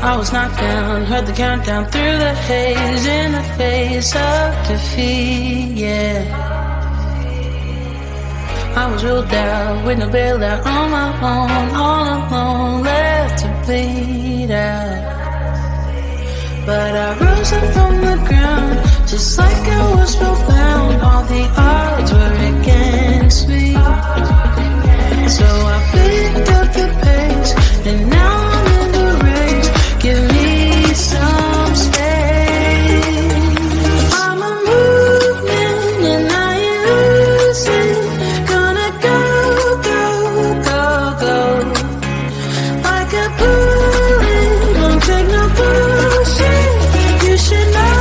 I was knocked down, heard the countdown through the haze, in the face of defeat, yeah. I was ruled out with no bailout, on my own, all alone, left to bleed out. But I rose up from the ground, just like I was spellbound. All the odds were against me, so I picked up the pace, and now I'm in the race. Give me some space. I'm a movement and I use it. Gonna go, go, go, go. Like a bullet, don't take no bullshit. You should know,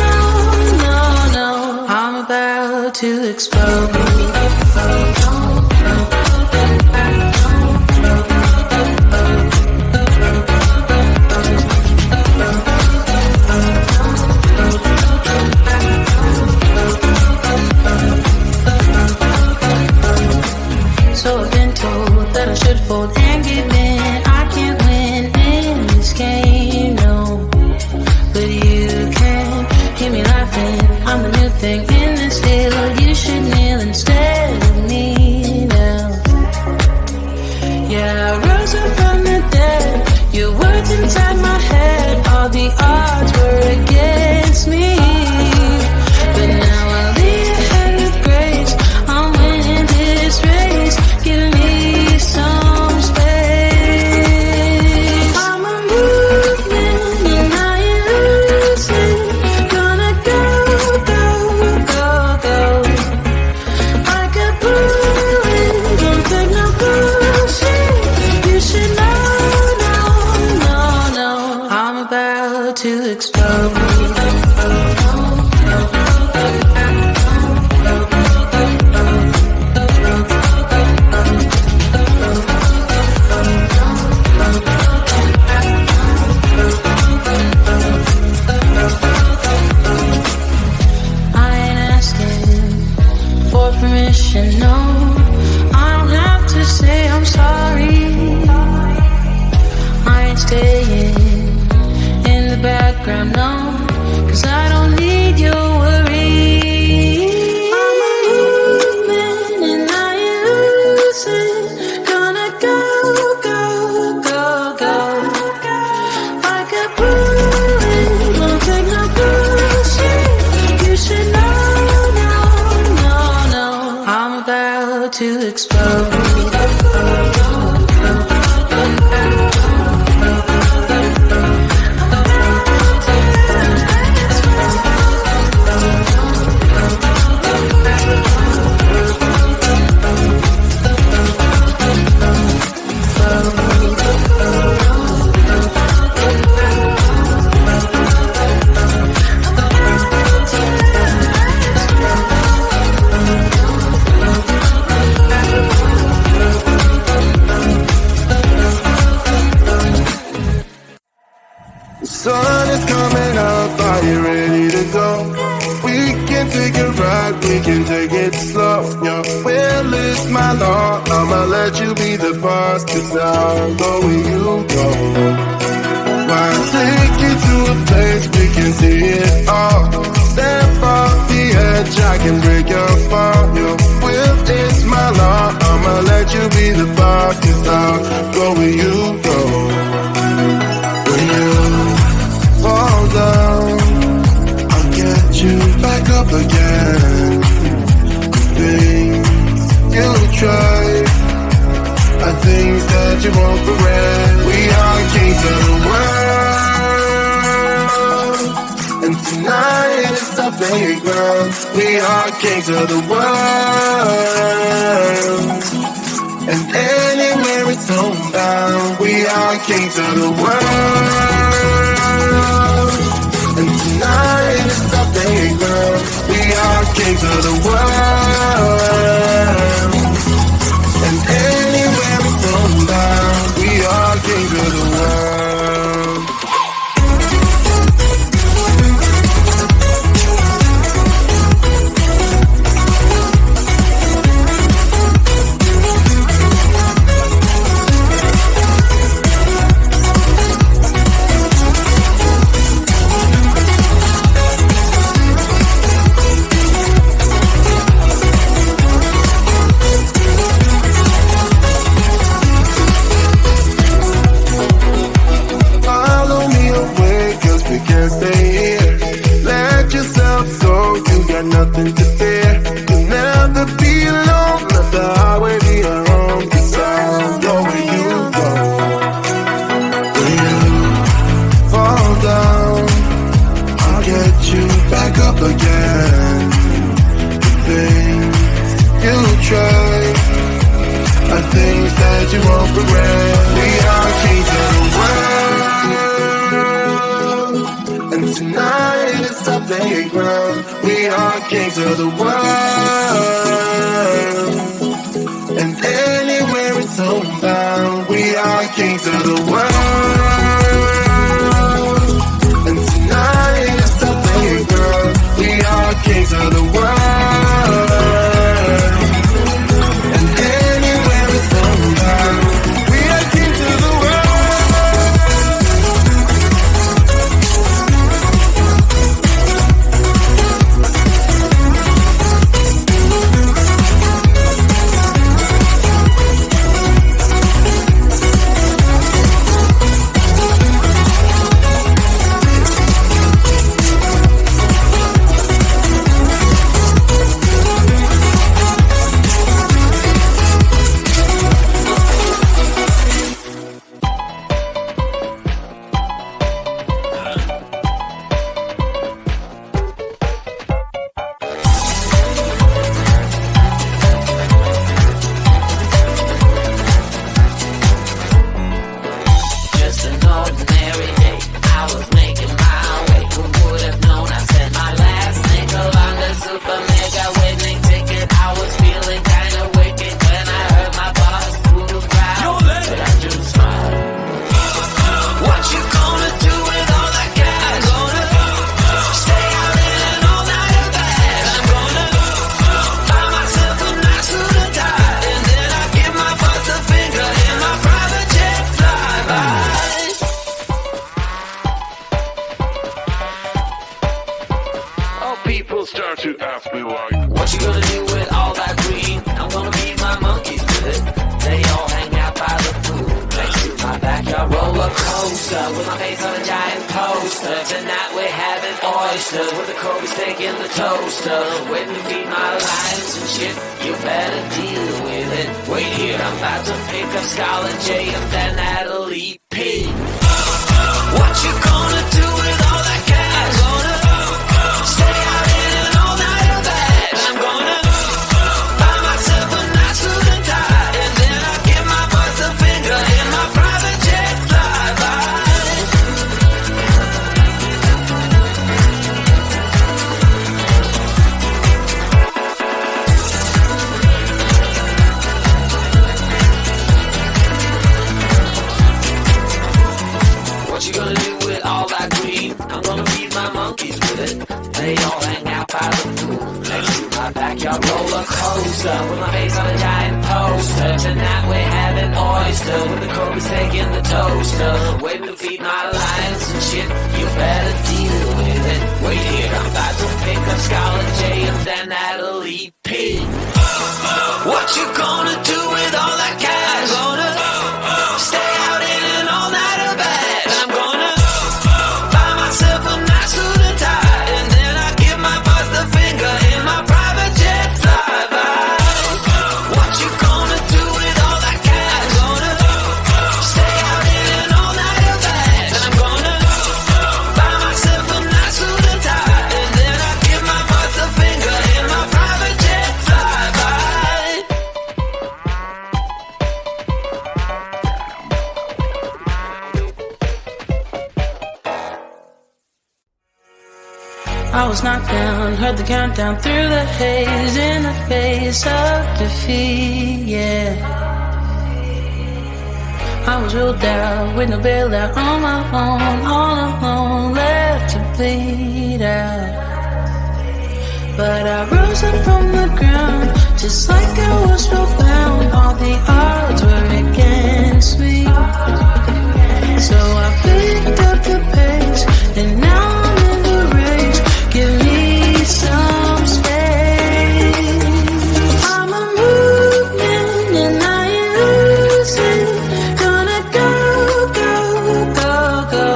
no, no, no. I'm about to explode. That I should fold and give in. I can't win in this game, no. But you can hear me laughing. I'm the new thing in this deal. You should kneel instead of me now. Yeah, I rose up from the dead. Your words inside my head. All the odds were against me, but now I lead ahead with grace. I'm winning this race. Give me some space. I'm a movement and I use it. Gonna go, go, go, go. Like a bullet, don't take no bullshit. You should know, no, no, no. I'm about to explode. No, I don't have to say I'm sorry. I ain't staying in the background, no, 'cause I don't need your worry. I'm a movement and I use it. Gonna go, go, go, go. Like a bullet, won't take no bullshit. You should know. To explode. Sun is coming up, are you ready to go? We can take it right, we can take it slow. Your will is my law, I'ma let you be the boss, 'cause I'll go where you go. Why take you to a place we can see it all? Step off the edge, I can break your fall. Your will is my law, I'ma let you be the boss, 'cause I'll go where you go. When you fall down, I'll get you back up again. Things you try are things that you won't regret. We are kings of the world, and tonight is our playground. We are kings of the world, and anywhere it's homebound. We are kings of the world, and tonight is our playground. We are kings of the world, and anywhere it's homebound. We are kings of the world. got nothing to fear. You'll never be alone, let the highway be your home, 'cause I'll go where you go. When you fall down, I'll get you back up again. The things you try are things that you won't regret. We are kings of the world, and tonight it's our playground. We are kings of the world, and anywhere it's homebound. We are kings of the world, and tonight it's our playground. We are kings of the world, and anywhere it's homebound. We are kings of the world. I was knocked down, heard the countdown through the haze, in the face of defeat, yeah. I was ruled out with no bailout, on my own, all alone, left to bleed out. But I rose up from the ground, just like I was spellbound. All the odds were against me, so I picked up the pace, and now I'm in the race. Give me some space. I'm a movement and I ain't losing. Gonna go, go, go, go.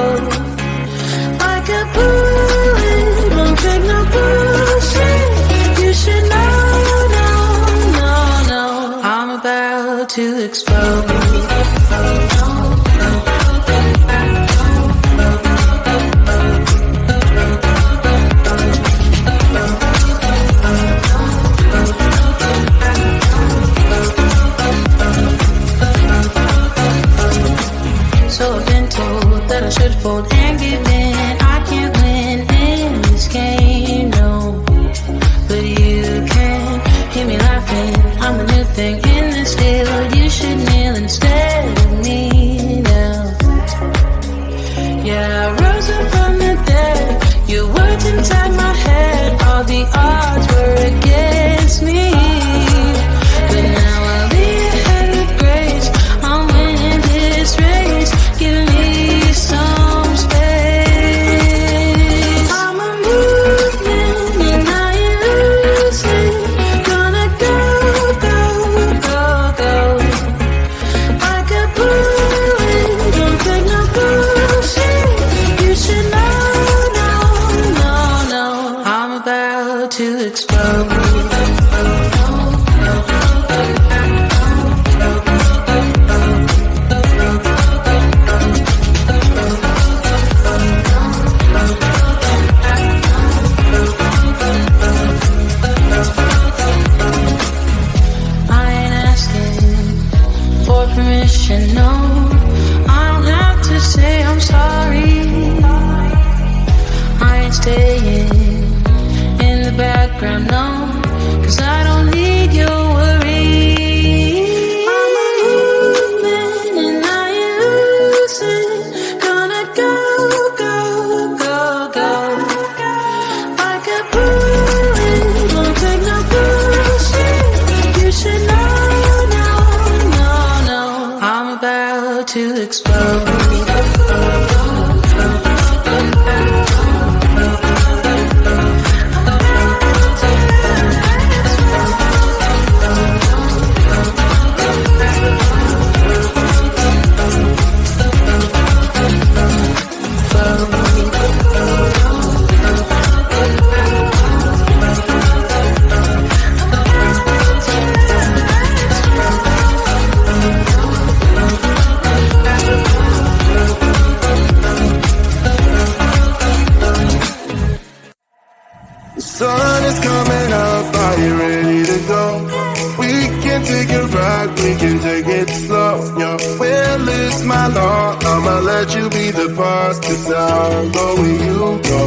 Like a bullet, won't take no bullshit. about to explode. Permission, no, I don't have to say I'm sorry. I ain't staying in the background, no, 'cause I don't need your worry. I'm a movement and I ain't losing. Gonna go, go, go, go. Like a bullet, won't take no bullshit. You should know. To explode. Sun is coming up, are you ready to go? We can take a ride, we can take it slow. Your will is my law, I'ma let you be the boss, 'cause I'll go where you go.